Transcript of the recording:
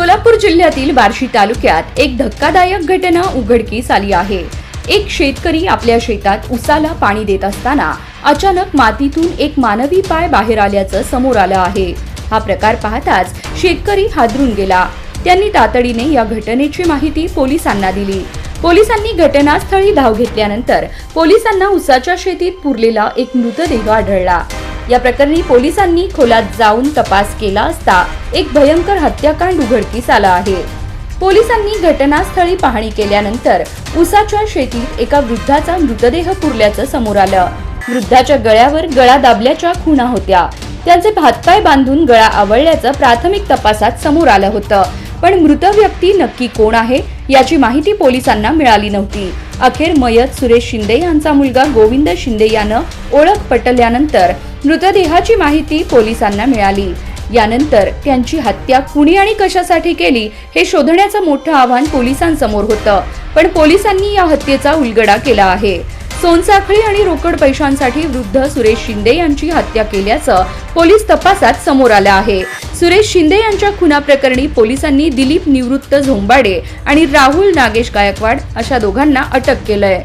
सोलापूर जिल्ह्यातील बार्शी तालुक्यात एक धक्कादायक घटना उघडकीस आली आहे। एक शेतकरी आपल्या शेतात उसाला पाणी देत असताना अचानक मातीतून एक मानवी पाय बाहेर आल्याचं समोर आलं आहे। हा प्रकार पाहताच शेतकरी हादरून गेला। त्यांनी तातडीने या घटनेची माहिती पोलिसांना दिली। पोलिसांनी घटनास्थळी धाव घेतल्यानंतर पोलिसांना उसाच्या शेतीत पुरलेला एक मृतदेह आढळला। या प्रकरणी पोलिसांनी खोलात जाऊन तपास केला असता एक भयंकर हत्याकांड उघडकीस आला आहे। पोलिसांनी घटनास्थळी पाहणी केल्यानंतर उसाच्या शेतीत एका वृद्धाचा मृतदेह पुरल्याचं समोर आलं। वृद्धाच्या गळ्यावर गळा दाबल्याच्या खुणा होत्या। त्यांचे हातपाय बांधून गळा आवळल्याचं प्राथमिक तपासात समोर आलं होतं, पण मृत व्यक्ती नक्की कोण आहे याची माहिती पोलिसांना मिळाली नव्हती। अखेर मयत सुरेश शिंदे यांचा मुलगा गोविंद शिंदे यानं ओळख पटवल्यानंतर मृतदेहाची माहिती पोलिसांना मिळाली। यानंतर त्यांची हत्या कुणी आणि कशासाठी केली हे शोधण्याचं मोठं आव्हान पोलिसांसमोर होतं, पण पोलिसांनी या हत्येचा उलगडा केला आहे। सोनसाखळी आणि रोकड पैशांसाठी वृद्ध सुरेश शिंदे यांची हत्या केल्याचं पोलीस तपासात समोर आलं आहे। सुरेश शिंदे यांच्या खुना प्रकरणी पोलिसांनी दिलीप निवृत्त झोंबाडे आणि राहुल नागेश गायकवाड अशा दोघांना अटक केलंय।